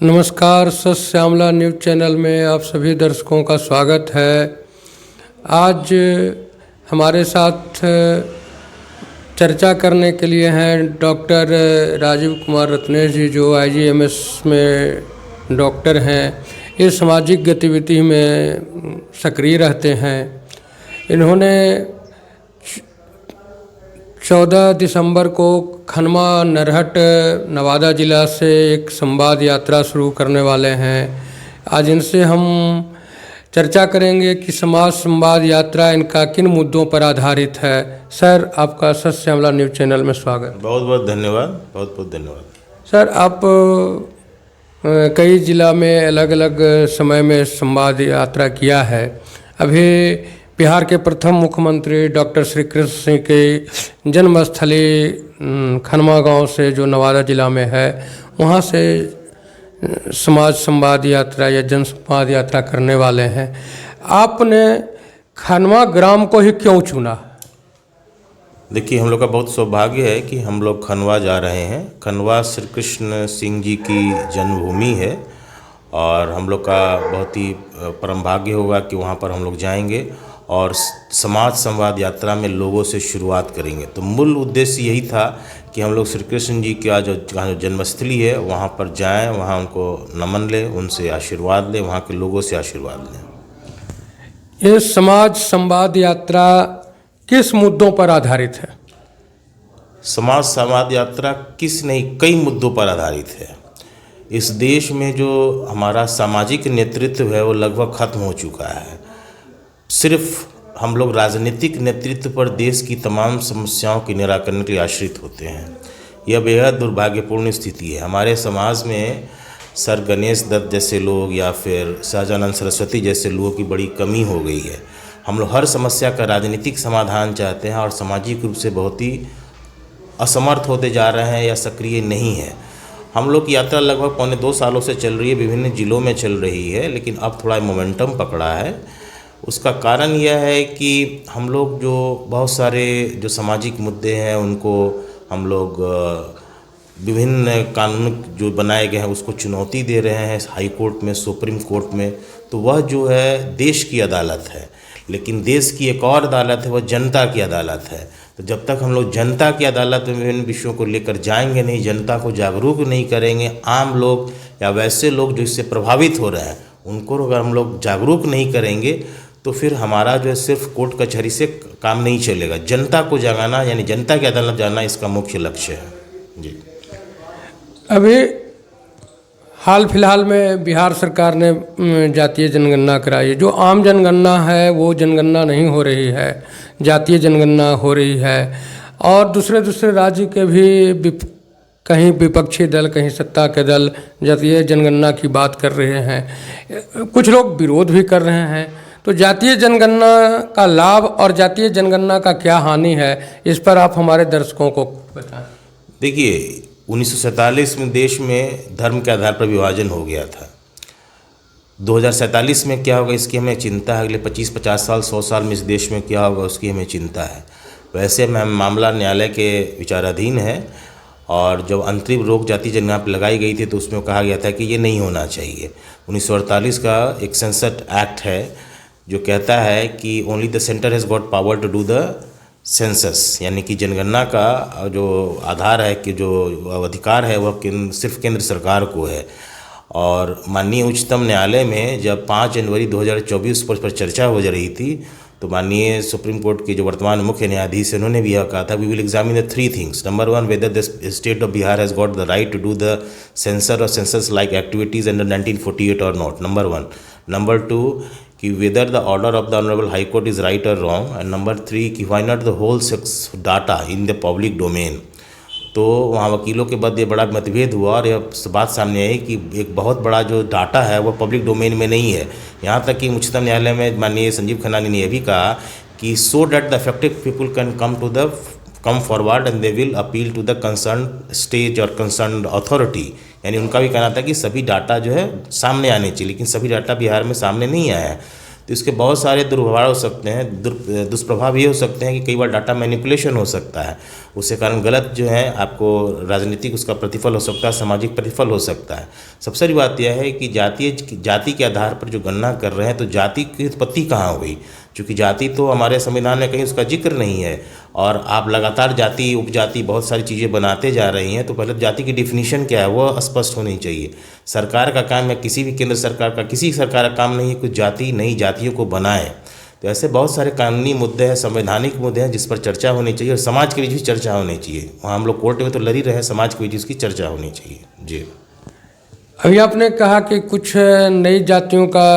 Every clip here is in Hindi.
नमस्कार, सत श्यामला न्यूज़ चैनल में आप सभी दर्शकों का स्वागत है। आज हमारे साथ चर्चा करने के लिए हैं डॉक्टर राजीव कुमार रत्नेश जी, जो आईजीएमएस में डॉक्टर हैं। ये सामाजिक गतिविधि में सक्रिय रहते हैं। इन्होंने 14 दिसंबर को खनवा नरहट नवादा ज़िला से एक संवाद यात्रा शुरू करने वाले हैं। आज इनसे हम चर्चा करेंगे कि समाज संवाद यात्रा इनका किन मुद्दों पर आधारित है। सर, आपका सत श्यामला न्यूज़ चैनल में स्वागत। बहुत बहुत धन्यवाद, बहुत बहुत धन्यवाद। सर, आप कई ज़िला में अलग अलग समय में संवाद यात्रा किया है। अभी बिहार के प्रथम मुख्यमंत्री डॉक्टर श्री कृष्ण सिंह के जन्मस्थली खनवा गांव से, जो नवादा ज़िला में है, वहां से समाज संवाद यात्रा या जन संवाद यात्रा करने वाले हैं। आपने खनवा ग्राम को ही क्यों चुना? देखिए, हम लोग का बहुत सौभाग्य है कि हम लोग खनवा जा रहे हैं। खनवा श्री कृष्ण सिंह जी की जन्मभूमि है और हम लोग का बहुत ही परम भाग्य होगा कि वहाँ पर हम लोग जाएंगे और समाज संवाद यात्रा में लोगों से शुरुआत करेंगे। तो मूल उद्देश्य यही था कि हम लोग श्री कृष्ण जी का जो जन्मस्थली है वहाँ पर जाएं, वहाँ उनको नमन लें, उनसे आशीर्वाद लें, वहाँ के लोगों से आशीर्वाद लें। ये समाज संवाद यात्रा किस मुद्दों पर आधारित है? समाज संवाद यात्रा किस नहीं, कई मुद्दों पर आधारित है। इस देश में जो हमारा सामाजिक नेतृत्व है वो लगभग खत्म हो चुका है। सिर्फ हम लोग राजनीतिक नेतृत्व पर देश की तमाम समस्याओं के निराकरण के लिए आश्रित होते हैं। यह बेहद दुर्भाग्यपूर्ण स्थिति है। हमारे समाज में सर गणेश दत्त जैसे लोग या फिर सहजानंद सरस्वती जैसे लोगों की बड़ी कमी हो गई है। हम लोग हर समस्या का राजनीतिक समाधान चाहते हैं और सामाजिक रूप से बहुत ही असमर्थ होते जा रहे हैं या सक्रिय नहीं है। हम लोग की यात्रा लगभग पौने 2 सालों से चल रही है, विभिन्न जिलों में चल रही है, लेकिन अब थोड़ा मोमेंटम पकड़ा है। उसका कारण यह है कि हम लोग जो बहुत सारे जो सामाजिक मुद्दे हैं उनको हम लोग विभिन्न कानून जो बनाए गए हैं उसको चुनौती दे रहे हैं हाई कोर्ट में, सुप्रीम कोर्ट में। तो वह जो है देश की अदालत है, लेकिन देश की एक और अदालत है, वह जनता की अदालत है। तो जब तक हम लोग जनता की अदालत में विभिन्न विषयों को लेकर जाएंगे नहीं, जनता को जागरूक नहीं करेंगे, आम लोग या वैसे लोग जो इससे प्रभावित हो रहे हैं उनको अगर हम लोग जागरूक नहीं करेंगे तो फिर हमारा जो है सिर्फ कोर्ट कचहरी से काम नहीं चलेगा। जनता को जगाना यानी जनता की अदालत जाना इसका मुख्य लक्ष्य है। जी, अभी हाल फिलहाल में बिहार सरकार ने जातीय जनगणना कराई। जो आम जनगणना है वो जनगणना नहीं हो रही है, जातीय जनगणना हो रही है। और दूसरे राज्य के भी कहीं विपक्षी दल, कहीं सत्ता के दल जातीय जनगणना की बात कर रहे हैं। कुछ लोग विरोध भी कर रहे हैं। तो जातीय जनगणना का लाभ और जातीय जनगणना का क्या हानि है, इस पर आप हमारे दर्शकों को बताएं। देखिए, 1947 में देश में धर्म के आधार पर विभाजन हो गया था। 2047 में क्या होगा इसकी हमें चिंता है। अगले 25-50 साल, 100 साल में इस देश में क्या होगा उसकी हमें चिंता है। वैसे मामला न्यायालय के विचाराधीन है और जब अंतरिम रोक जाति जनगणना पर लगाई गई थी तो उसमें कहा गया था कि ये नहीं होना चाहिए। 1948 का एक सेंसस एक्ट है जो कहता है कि only the centre has got power to do the census, यानी कि जनगणना का जो आधार है कि जो अधिकार है वह सिर्फ केंद्र सरकार को है। और माननीय उच्चतम न्यायालय में जब 5 जनवरी 2024 पर चर्चा हो जा रही थी तो माननीय सुप्रीम कोर्ट के जो वर्तमान मुख्य न्यायाधीश हैं उन्होंने भी यह कहा था, we will examine the 3 things. Number 1, whether the state of Bihar has got the right to do the censor और सेंसस लाइक एक्टिविटीज़ अंडर 1948 और नॉट, नंबर 1। नंबर 2 कि whether the order of the honourable high court is right और रॉन्ग। एंड नंबर 3 कि why not the whole sex data in the public domain. तो वहाँ वकीलों के बाद ये बड़ा मतभेद हुआ और यह बात सामने आई कि एक बहुत बड़ा जो डाटा है वह पब्लिक डोमेन में नहीं है। यहाँ तक कि उच्चतम न्यायालय में माननीय संजीव खन्ना ने यह भी कहा कि so that the affected people can come forward and they will appeal to the concern state और कंसर्न अथॉरिटी। यानी उनका भी कहना था कि सभी डाटा जो है सामने आने चाहिए, लेकिन सभी डाटा बिहार में सामने नहीं आया है। तो इसके बहुत सारे दुर्प्रभाव हो सकते हैं। दुष्प्रभाव ये हो सकते हैं कि कई बार डाटा मैनिपुलेशन हो सकता है, उसके कारण गलत जो है आपको राजनीतिक उसका प्रतिफल हो सकता है, सामाजिक प्रतिफल हो सकता है। सबसे बड़ी बात यह है कि जाति के आधार पर जो गणना कर रहे हैं, तो जाति की उत्पत्ति कहाँ हुई? क्योंकि जाति तो हमारे संविधान में कहीं उसका जिक्र नहीं है, और आप लगातार जाति उपजाति बहुत सारी चीज़ें बनाते जा रही हैं। तो पहले जाति की डिफिनीशन क्या है वो स्पष्ट होनी चाहिए। सरकार का काम है, किसी भी केंद्र सरकार का, किसी सरकार का काम नहीं है कुछ जाति नई जातियों को बनाए। तो ऐसे बहुत सारे कानूनी मुद्दे हैं, संवैधानिक मुद्दे हैं जिस पर चर्चा होनी चाहिए, और समाज के बीच भी चर्चा होनी चाहिए। वहाँ हम लोग कोर्ट में तो लड़ ही रहे हैं, समाज के बीच उसकी चर्चा होनी चाहिए। जी, अभी आपने कहा कि कुछ नई जातियों का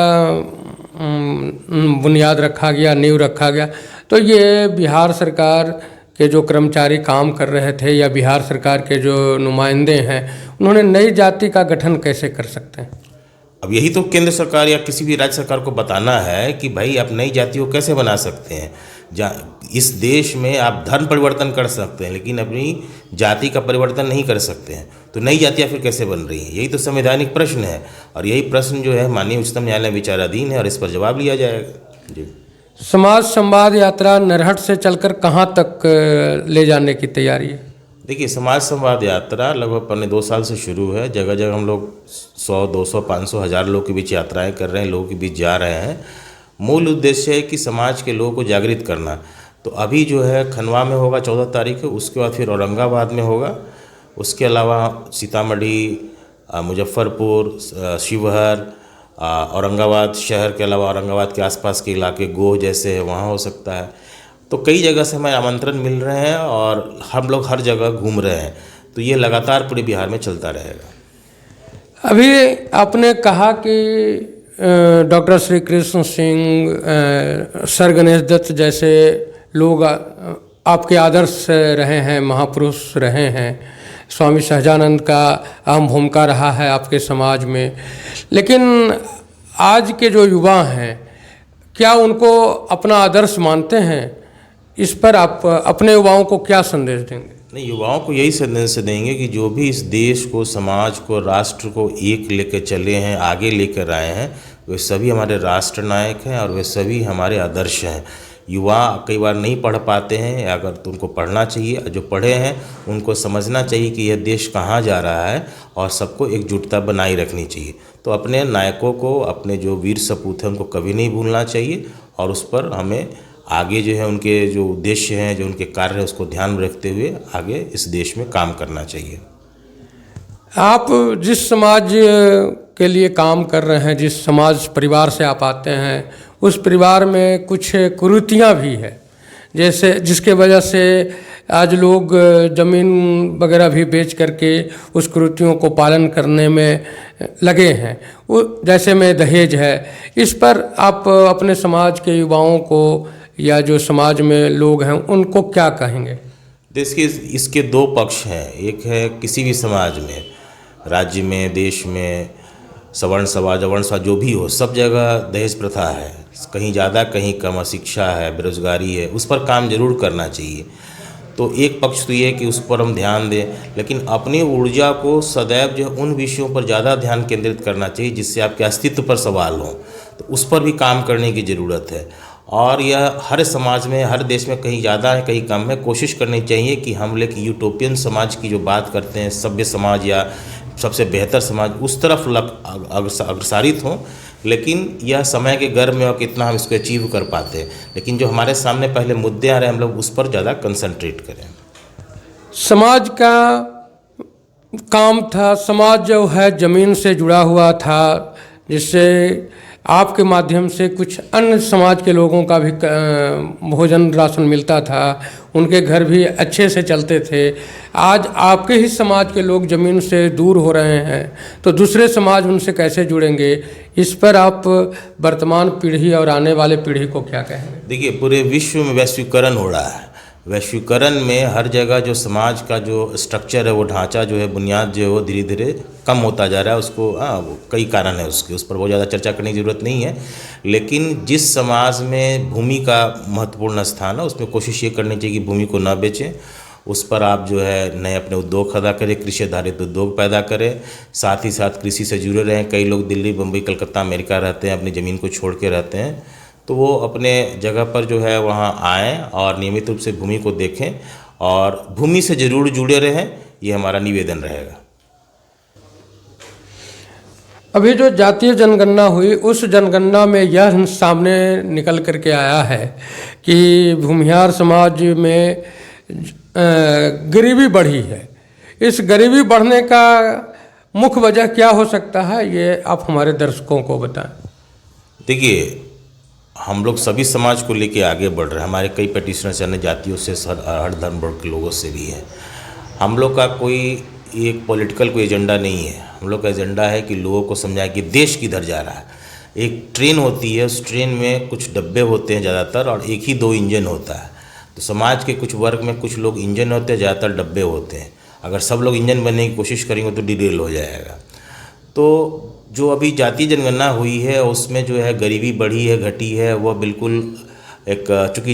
बुनियाद रखा गया, नींव रखा गया, तो ये बिहार सरकार के जो कर्मचारी काम कर रहे थे या बिहार सरकार के जो नुमाइंदे हैं, उन्होंने नई जाति का गठन कैसे कर सकते हैं? अब यही तो केंद्र सरकार या किसी भी राज्य सरकार को बताना है कि भाई आप नई जातियों को कैसे बना सकते हैं। इस देश में आप धर्म परिवर्तन कर सकते हैं, लेकिन अपनी जाति का परिवर्तन नहीं कर सकते हैं। तो नई जातियाँ फिर कैसे बन रही हैं? यही तो संवैधानिक प्रश्न है, और यही प्रश्न जो है माननीय उच्चतम न्यायालय में विचाराधीन है, और इस पर जवाब लिया जाएगा। जी, समाज संवाद यात्रा नरहट से चलकर कहाँ तक ले जाने की तैयारी है? देखिए, समाज संवाद यात्रा लगभग 2 साल से शुरू है। जगह जगह हम लोग 100, 200, 500, 1000 लोगों के बीच यात्राएं कर रहे हैं, लोगों के बीच जा रहे हैं। मूल उद्देश्य है कि समाज के लोगों को जागृत करना। तो अभी जो है खनवा में होगा 14 तारीख, उसके बाद फिर औरंगाबाद में होगा, उसके अलावा सीतामढ़ी, मुजफ्फरपुर, शिवहर, औरंगाबाद शहर के अलावा औरंगाबाद के आसपास के इलाके गोह जैसे है वहाँ हो सकता है। तो कई जगह से हमें आमंत्रण मिल रहे हैं और हम लोग हर जगह घूम रहे हैं। तो ये लगातार पूरे बिहार में चलता रहेगा। अभी आपने कहा कि डॉक्टर श्री कृष्ण सिंह, सर गणेश दत्त जैसे लोग आपके आदर्श रहे हैं, महापुरुष रहे हैं। स्वामी सहजानंद का अहम भूमिका रहा है आपके समाज में, लेकिन आज के जो युवा हैं, क्या उनको अपना आदर्श मानते हैं? इस पर आप अपने युवाओं को क्या संदेश देंगे? नहीं, युवाओं को यही संदेश देंगे कि जो भी इस देश को, समाज को, राष्ट्र को एक लेकर चले हैं, आगे लेकर आए हैं, वे सभी हमारे राष्ट्र नायक हैं और वे सभी हमारे आदर्श हैं। युवा कई बार नहीं पढ़ पाते हैं, अगर तो उनको पढ़ना चाहिए। जो पढ़े हैं उनको समझना चाहिए कि यह देश कहाँ जा रहा है, और सबको एकजुटता बनाए रखनी चाहिए। तो अपने नायकों को, अपने जो वीर सपूत हैं उनको कभी नहीं भूलना चाहिए, और उस पर हमें आगे जो है उनके जो उद्देश्य हैं, जो उनके कार्य है, उसको ध्यान में रखते हुए आगे इस देश में काम करना चाहिए। आप जिस समाज के लिए काम कर रहे हैं, जिस समाज परिवार से आप आते हैं, उस परिवार में कुछ कुरीतियाँ भी है, जैसे जिसके वजह से आज लोग ज़मीन वगैरह भी बेच करके उस कुरीतियों को पालन करने में लगे हैं। वो जैसे में दहेज है, इस पर आप अपने समाज के युवाओं को या जो समाज में लोग हैं उनको क्या कहेंगे? देखिए, इसके 2 पक्ष हैं। एक है किसी भी समाज में, राज्य में, देश में, सवर्ण समाज, अवर्ण समाज जो भी हो, सब जगह दहेज प्रथा है, कहीं ज़्यादा कहीं कम। अशिक्षा है, बेरोजगारी है, उस पर काम जरूर करना चाहिए। तो एक पक्ष तो ये है कि उस पर हम ध्यान दें, लेकिन अपनी ऊर्जा को सदैव जो उन विषयों पर ज़्यादा ध्यान केंद्रित करना चाहिए जिससे आपके अस्तित्व पर सवाल हो। तो उस पर भी काम करने की ज़रूरत है, और यह हर समाज में, हर देश में कहीं ज़्यादा है कहीं कम है। कोशिश करनी चाहिए कि हम लोग यूटोपियन समाज की जो बात करते हैं, सभ्य समाज या सबसे बेहतर समाज, उस तरफ अग्रसारित हों। लेकिन यह समय के गर्भ में और कितना हम इसको अचीव कर पाते हैं, लेकिन जो हमारे सामने पहले मुद्दे आ रहे हैं हम लोग उस पर ज़्यादा कंसंट्रेट करें। समाज का काम था, समाज जो है ज़मीन से जुड़ा हुआ था, जिससे आपके माध्यम से कुछ अन्य समाज के लोगों का भी भोजन राशन मिलता था, उनके घर भी अच्छे से चलते थे। आज आपके ही समाज के लोग ज़मीन से दूर हो रहे हैं, तो दूसरे समाज उनसे कैसे जुड़ेंगे? इस पर आप वर्तमान पीढ़ी और आने वाले पीढ़ी को क्या कहेंगे? देखिए, पूरे विश्व में वैश्वीकरण हो रहा है। वैश्वीकरण में हर जगह जो समाज का जो स्ट्रक्चर है, वो ढांचा जो है, बुनियाद जो है, वो धीरे धीरे कम होता जा रहा है। उसको कई कारण है उसके, उस पर बहुत ज़्यादा चर्चा करने की ज़रूरत नहीं है। लेकिन जिस समाज में भूमि का महत्वपूर्ण स्थान है, उसमें कोशिश ये करनी चाहिए कि भूमि को ना बेचें, उस पर आप जो है नए अपने उद्योग पैदा करें, कृषि आधारित उद्योग पैदा करें, साथ ही साथ कृषि से जुड़े रहें। कई लोग दिल्ली, मुंबई, कलकत्ता, अमेरिका रहते हैं, अपनी ज़मीन को छोड़ के रहते हैं। तो वो अपने जगह पर जो है वहाँ आएँ और नियमित रूप से भूमि को देखें और भूमि से ज़रूर जुड़े रहें, ये हमारा निवेदन रहेगा। अभी जो जातीय जनगणना हुई उस जनगणना में यह सामने निकल करके आया है कि भूमिहार समाज में गरीबी बढ़ी है। इस गरीबी बढ़ने का मुख्य वजह क्या हो सकता है, ये आप हमारे दर्शकों को बताएं। देखिए, हम लोग सभी समाज को लेके आगे बढ़ रहे हैं। हमारे कई पेटिशनर्स अन्य जातियों से, हर धर्म वर्ग के लोगों से भी हैं। हम लोग का कोई एक पॉलिटिकल कोई एजेंडा नहीं है। हम लोग का एजेंडा है कि लोगों को समझाएं कि देश किधर जा रहा है। एक ट्रेन होती है, उस ट्रेन में कुछ डब्बे होते हैं ज़्यादातर और एक ही दो इंजन होता है। तो समाज के कुछ वर्ग में कुछ लोग इंजन होते हैं, ज़्यादातर डब्बे होते हैं। अगर सब लोग इंजन बनने की कोशिश करेंगे तो डिरेल हो जाएगा। तो जो अभी जातीय जनगणना हुई है उसमें जो है गरीबी बढ़ी है, घटी है, वह बिल्कुल एक, चूँकि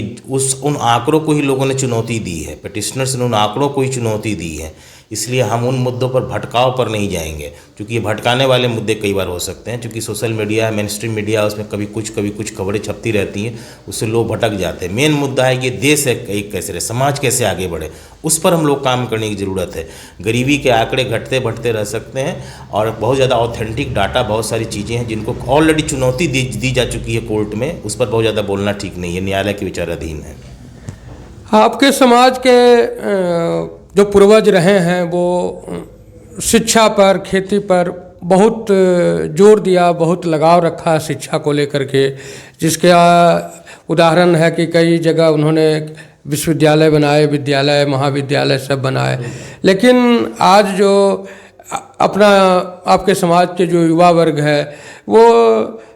उन आंकड़ों को ही लोगों ने चुनौती दी है, पेटिशनर्स ने उन आंकड़ों को ही चुनौती दी है। इसलिए हम उन मुद्दों पर भटकाव पर नहीं जाएंगे, क्योंकि ये भटकाने वाले मुद्दे कई बार हो सकते हैं। क्योंकि सोशल मीडिया है, मेन स्ट्रीम मीडिया, उसमें कभी कुछ खबरें छपती रहती हैं, उससे लोग भटक जाते हैं। मेन मुद्दा है कि देश है एक कैसे रहे, समाज कैसे आगे बढ़े, उस पर हम लोग काम करने की ज़रूरत है। गरीबी के आंकड़े घटते बढ़ते रह सकते हैं और बहुत ज़्यादा ऑथेंटिक डाटा, बहुत सारी चीज़ें हैं जिनको ऑलरेडी चुनौती दी जा चुकी है कोर्ट में, उस पर बहुत ज़्यादा बोलना ठीक नहीं है, न्यायालय के विचाराधीन है। आपके समाज के जो पूर्वज रहे हैं वो शिक्षा पर, खेती पर बहुत जोर दिया, बहुत लगाव रखा शिक्षा को लेकर के, जिसके उदाहरण है कि कई जगह उन्होंने विश्वविद्यालय बनाए, विद्यालय, महाविद्यालय सब बनाए। लेकिन आज जो अपना आपके समाज के जो युवा वर्ग है वो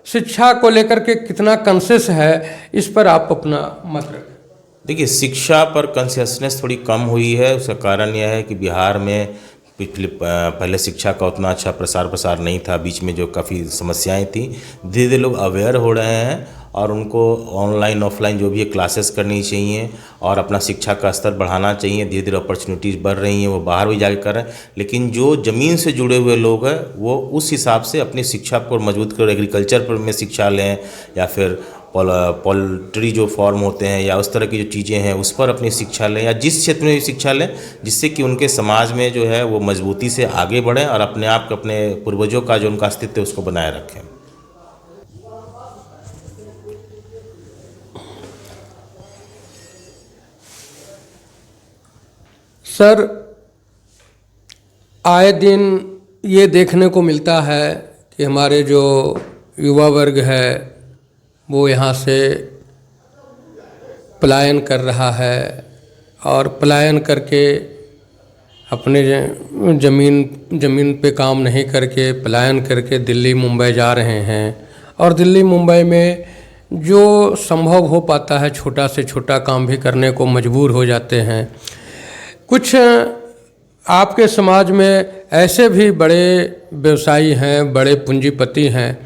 शिक्षा को लेकर के कितना कॉन्शियस है, इस पर आप अपना मत रखें। देखिए, शिक्षा पर कॉन्शियसनेस थोड़ी कम हुई है। उसका कारण यह है कि बिहार में पहले शिक्षा का उतना अच्छा प्रसार नहीं था। बीच में जो काफ़ी समस्याएं थी, धीरे धीरे लोग अवेयर हो रहे हैं और उनको ऑनलाइन ऑफलाइन जो भी है क्लासेस करनी चाहिए और अपना शिक्षा का स्तर बढ़ाना चाहिए। धीरे धीरे अपॉर्चुनिटीज़ बढ़ रही हैं, वो बाहर भी जाकर कर रहे हैं। लेकिन जो ज़मीन से जुड़े हुए लोग हैं वो उस हिसाब से अपनी शिक्षा को मजबूत कर, एग्रीकल्चर पर में शिक्षा लें या फिर पोल्ट्री जो फार्म होते हैं या उस तरह की जो चीज़ें हैं उस पर अपनी शिक्षा लें, या जिस क्षेत्र में भी शिक्षा लें, जिससे कि उनके समाज में जो है वो मजबूती से आगे बढ़ें और अपने आप को, अपने पूर्वजों का जो उनका अस्तित्व है उसको बनाए रखें। सर, आए दिन ये देखने को मिलता है कि हमारे जो युवा वर्ग है वो यहाँ से पलायन कर रहा है और पलायन करके अपने ज़मीन पे काम नहीं करके पलायन करके दिल्ली मुंबई जा रहे हैं। और दिल्ली मुंबई में जो संभव हो पाता है छोटा से छोटा काम भी करने को मजबूर हो जाते हैं। कुछ आपके समाज में ऐसे भी बड़े व्यवसायी हैं, बड़े पूंजीपति हैं,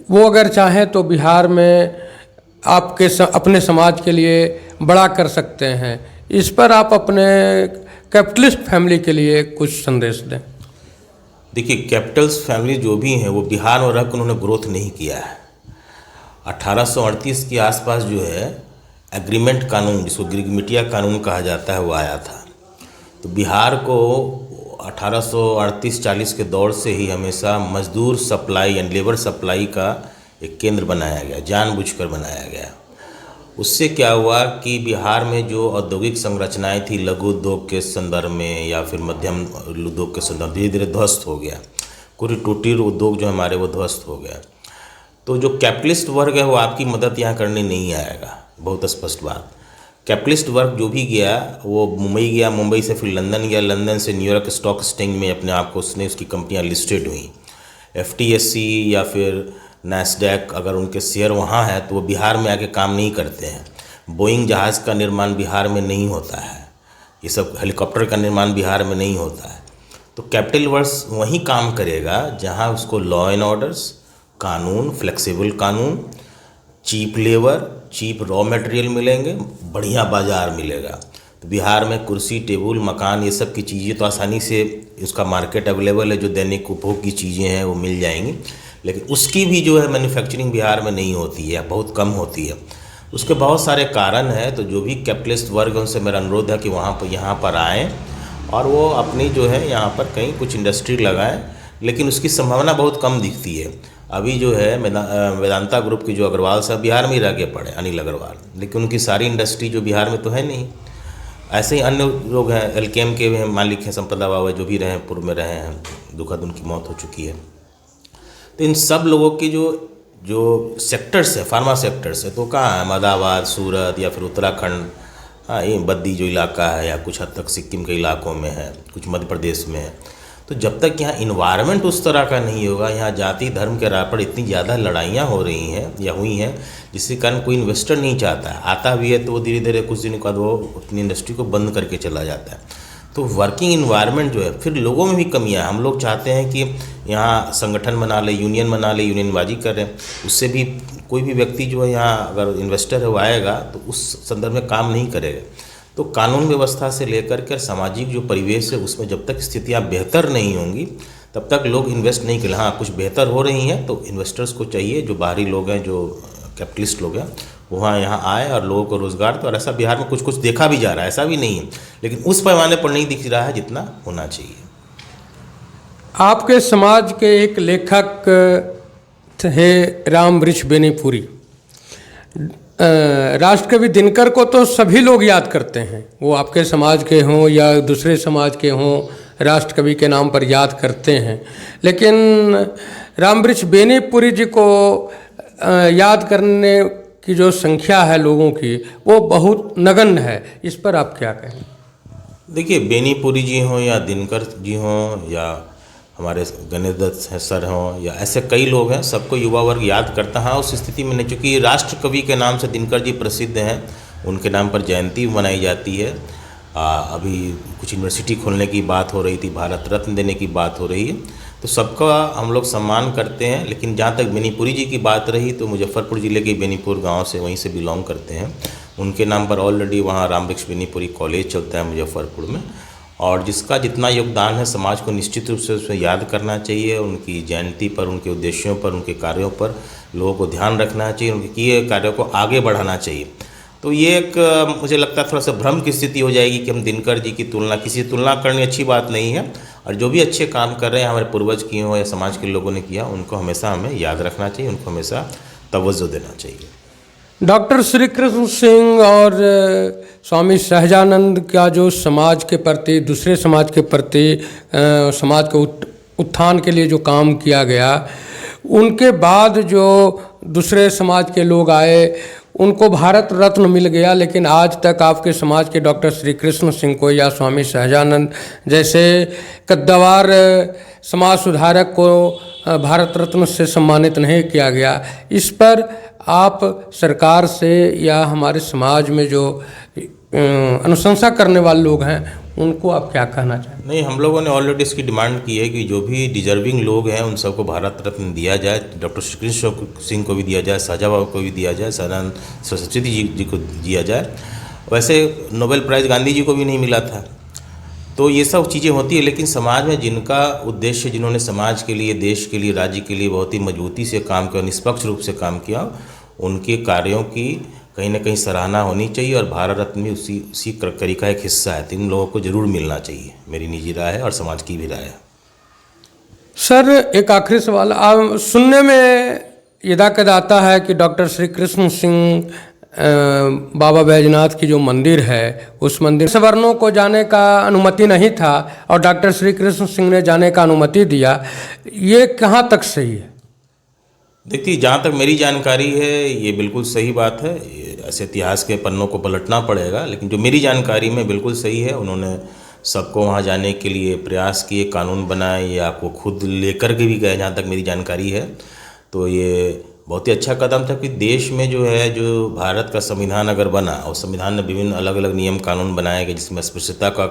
वो अगर चाहें तो बिहार में अपने समाज के लिए बड़ा कर सकते हैं। इस पर आप अपने कैपिटलिस्ट फैमिली के लिए कुछ संदेश दें। देखिए, कैपिटल्स फैमिली जो भी हैं वो बिहार में रहकर उन्होंने ग्रोथ नहीं किया है। 1838 के आसपास जो है एग्रीमेंट कानून, जिसको गिरगिटिया कानून कहा जाता है, वो आया था। तो बिहार को 1838-40 के दौर से ही हमेशा मजदूर सप्लाई एंड लेबर सप्लाई का एक केंद्र बनाया गया, जानबूझकर बनाया गया। उससे क्या हुआ कि बिहार में जो औद्योगिक संरचनाएं थी लघु उद्योग के संदर्भ में या फिर मध्यम उद्योग के संदर्भ, धीरे धीरे ध्वस्त हो गया। कुटीर उद्योग जो हमारे वो ध्वस्त हो गया। तो जो कैपिटलिस्ट वर्ग है वो आपकी मदद यहाँ करने नहीं आएगा, बहुत स्पष्ट बात। कैपिटलिस्ट वर्ग जो भी गया वो मुंबई गया, मुंबई से फिर लंदन गया, लंदन से न्यूयॉर्क स्टॉक एक्सचेंज में अपने आप को उसकी कंपनियां लिस्टेड हुई। FTSE या फिर नैस्डैक, अगर उनके शेयर वहाँ है तो वो बिहार में आके काम नहीं करते हैं। बोइंग जहाज़ का निर्माण बिहार में नहीं होता है, ये सब हेलीकॉप्टर का निर्माण बिहार में नहीं होता है। तो कैपिटल वर्ग वहीं काम करेगा जहाँ उसको लॉ एंड ऑर्डर्स, कानून, फ्लेक्सिबल कानून, cheap labour, cheap raw material मिलेंगे, बढ़िया बाज़ार मिलेगा। तो बिहार में कुर्सी, टेबल, मकान, ये सब की चीज़ें तो आसानी से उसका मार्केट अवेलेबल है, जो दैनिक उपभोग की चीज़ें हैं वो मिल जाएंगी। लेकिन उसकी भी जो है मैन्युफैक्चरिंग बिहार में नहीं होती है, बहुत कम होती है। उसके बहुत सारे कारण हैं। तो जो भी कैपिटलिस्ट वर्ग है उनसे मेरा अनुरोध है कि वहाँ पर यहाँ पर आएँ और वो अपनी जो है यहाँ पर कहीं कुछ इंडस्ट्री लगाएं, लेकिन उसकी संभावना बहुत कम दिखती है। अभी जो है वेदांता ग्रुप की जो अग्रवाल साहब बिहार में ही रह के पड़े, अनिल अग्रवाल, लेकिन उनकी सारी इंडस्ट्री जो बिहार में तो है नहीं। ऐसे ही अन्य लोग हैं, एलकेएम के हैं मालिक हैं संपदा बाबा, जो भी रहे हैं, पूर्व में रहे हैं, दुखद उनकी मौत हो चुकी है। तो इन सब लोगों की जो सेक्टर्स है, फार्मा सेक्टर्स है, तो कहाँ है? अहमदाबाद, सूरत या फिर उत्तराखंड, हाँ ये बद्दी जो इलाका है, या कुछ हद तक सिक्किम के इलाकों में है, कुछ मध्य प्रदेश में है। तो जब तक यहाँ इन्वायरमेंट उस तरह का नहीं होगा, यहाँ जाति धर्म के राह पर इतनी ज़्यादा लड़ाइयाँ हो रही हैं या हुई हैं, जिसके कारण कोई इन्वेस्टर नहीं चाहता है। आता भी है तो वो धीरे धीरे कुछ दिनों के बाद वो अपनी इंडस्ट्री को बंद करके चला जाता है। तो वर्किंग इन्वायरमेंट जो है, फिर लोगों में भी कमियाँ हैं। हम लोग चाहते हैं कि यहाँ संगठन बना ले, यूनियन बना ले, यूनियनबाजी करें, उससे भी कोई भी व्यक्ति जो है यहाँ अगर इन्वेस्टर है वो आएगा तो उस संदर्भ में काम नहीं करेगा। तो कानून व्यवस्था से लेकर के सामाजिक जो परिवेश है उसमें जब तक स्थितियाँ बेहतर नहीं होंगी तब तक लोग इन्वेस्ट नहीं करें। हाँ, कुछ बेहतर हो रही हैं तो इन्वेस्टर्स को चाहिए, जो बाहरी लोग हैं, जो कैपिटलिस्ट लोग हैं, वहाँ यहाँ आए और लोगों को रोज़गार। तो और ऐसा बिहार में कुछ कुछ देखा भी जा रहा है, ऐसा भी नहीं है, लेकिन उस पैमाने पर नहीं दिख रहा है जितना होना चाहिए। आपके समाज के एक लेखक थे राम वृक्ष बेनीपुरी। राष्ट्रकवि दिनकर को तो सभी लोग याद करते हैं, वो आपके समाज के हों या दूसरे समाज के हों, राष्ट्रकवि के नाम पर याद करते हैं। लेकिन राम वृक्ष बेनीपुरी जी को याद करने की जो संख्या है लोगों की, वो बहुत नगण्य है। इस पर आप क्या कहें? देखिए, बेनीपुरी जी हों या दिनकर जी हों या हमारे गणेश दत्त सर हों या ऐसे कई लोग हैं, सबको युवा वर्ग याद करता है उस स्थिति में नहीं। चूँकि राष्ट्र कवि के नाम से दिनकर जी प्रसिद्ध हैं, उनके नाम पर जयंती मनाई जाती है। अभी कुछ यूनिवर्सिटी खोलने की बात हो रही थी, भारत रत्न देने की बात हो रही है, तो सबका हम लोग सम्मान करते हैं। लेकिन जहाँ तक बेनीपुरी जी की बात रही तो मुजफ्फरपुर ज़िले के बेनीपुर गाँव से, वहीं से बिलोंग करते हैं। उनके नाम पर ऑलरेडी वहाँ राम वृक्ष बेनीपुरी कॉलेज चलता है मुजफ्फरपुर में, और जिसका जितना योगदान है समाज को निश्चित रूप से उसमें याद करना चाहिए। उनकी जयंती पर, उनके उद्देश्यों पर, उनके कार्यों पर लोगों को ध्यान रखना चाहिए, उनके किए कार्यों को आगे बढ़ाना चाहिए। तो ये एक मुझे लगता है थोड़ा सा भ्रम की स्थिति हो जाएगी कि हम दिनकर जी की तुलना, किसी तुलना करनी अच्छी बात नहीं है। और जो भी अच्छे काम कर रहे हैं, हमारे पूर्वज किए हों या समाज के लोगों ने किया, उनको हमेशा हमें याद रखना चाहिए, उनको हमेशा तवज्जो देना चाहिए। डॉक्टर श्री कृष्ण सिंह और स्वामी सहजानंद का जो समाज के प्रति, दूसरे समाज के प्रति, समाज के उत्थान के लिए जो काम किया गया, उनके बाद जो दूसरे समाज के लोग आए उनको भारत रत्न मिल गया। लेकिन आज तक आपके समाज के डॉक्टर श्री कृष्ण सिंह को या स्वामी सहजानंद जैसे कद्दावर समाज सुधारक को भारत रत्न से सम्मानित नहीं किया गया। इस पर आप सरकार से या हमारे समाज में जो अनुशंसा करने वाले लोग हैं उनको आप क्या कहना चाहें? नहीं, हम लोगों ने ऑलरेडी इसकी डिमांड की है कि जो भी डिजर्विंग लोग हैं उन सबको भारत रत्न दिया जाए। डॉक्टर श्री कृष्ण सिंह को भी दिया जाए, शाहजहाँ बाबू को भी दिया जाए, सदानंद सरस्वती जी को दिया जाए। वैसे नोबेल प्राइज़ गांधी जी को भी नहीं मिला था। तो ये सब चीज़ें होती है, लेकिन समाज में जिनका उद्देश्य, जिन्होंने समाज के लिए, देश के लिए, राज्य के लिए बहुत ही मजबूती से काम किया, निष्पक्ष रूप से काम किया, उनके कार्यों की कहीं ना कहीं सराहना होनी चाहिए। और भारत रत्न भी उसी कड़ी का एक हिस्सा है। तो इन लोगों को ज़रूर मिलना चाहिए, मेरी निजी राय है और समाज की भी राय है। सर, एक आखिरी सवाल। सुनने में ये दाकद आता है कि डॉक्टर श्री कृष्ण सिंह बाबा बैजनाथ की जो मंदिर है, उस मंदिर सवर्णों को जाने का अनुमति नहीं था और डॉक्टर श्री कृष्ण सिंह ने जाने का अनुमति दिया। ये कहाँ तक सही है? देखिए, जहाँ तक मेरी जानकारी है ये बिल्कुल सही बात है। ऐसे इतिहास के पन्नों को पलटना पड़ेगा, लेकिन जो मेरी जानकारी में बिल्कुल सही है। उन्होंने सबको वहाँ जाने के लिए प्रयास किए, कानून बनाए, या आपको खुद लेकर के भी गए, जहाँ तक मेरी जानकारी है। तो ये बहुत ही अच्छा कदम था कि देश में जो है, जो भारत का संविधान अगर बना और संविधान में विभिन्न अलग अलग नियम कानून बनाए गए जिसमें अस्पृश्यता का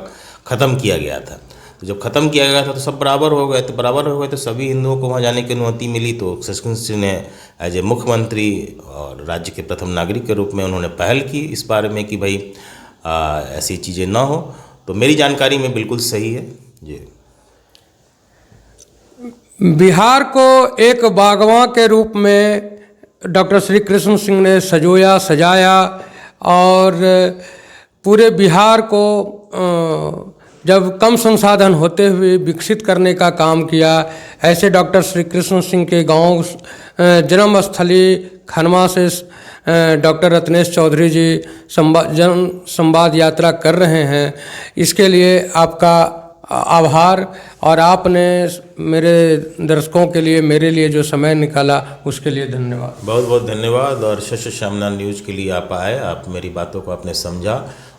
ख़त्म किया गया था। तो जब ख़त्म किया गया था तो सब बराबर हो गए। तो बराबर हो गए तो सभी हिंदुओं को वहाँ जाने की अनुमति मिली। तो कृष्ण सिंह ने एज ए मुख्यमंत्री और राज्य के प्रथम नागरिक के रूप में उन्होंने पहल की इस बारे में कि भाई ऐसी चीज़ें ना हो। तो मेरी जानकारी में बिल्कुल सही है जी। बिहार को एक बागवां के रूप में डॉक्टर श्री कृष्ण सिंह ने सजोया सजाया और पूरे बिहार को जब कम संसाधन होते हुए विकसित करने का काम किया। ऐसे डॉक्टर श्री कृष्ण सिंह के गांव जन्म स्थली खनवा से डॉक्टर रत्नेश चौधरी जी जन संवाद यात्रा कर रहे हैं। इसके लिए आपका आभार, और आपने मेरे दर्शकों के लिए मेरे लिए जो समय निकाला उसके लिए धन्यवाद। बहुत बहुत धन्यवाद। और सत्य श्यामलाल न्यूज़ के लिए आप आए, आप मेरी बातों को आपने समझा,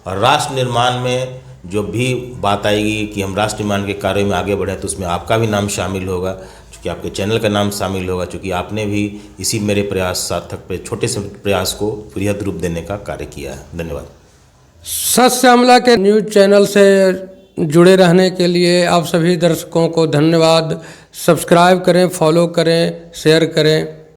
और राष्ट्र निर्माण में जो भी बात आएगी कि हम राष्ट्र निर्माण के कार्य में आगे बढ़े तो उसमें आपका भी नाम शामिल होगा, क्योंकि आपके चैनल का नाम शामिल होगा, क्योंकि आपने भी इसी मेरे प्रयास सार्थक पे छोटे से प्रयास को बृहद रूप देने का कार्य किया है। धन्यवाद। सत्य श्यामला के न्यूज़ चैनल से जुड़े रहने के लिए आप सभी दर्शकों को धन्यवाद। सब्सक्राइब करें, फॉलो करें, शेयर करें।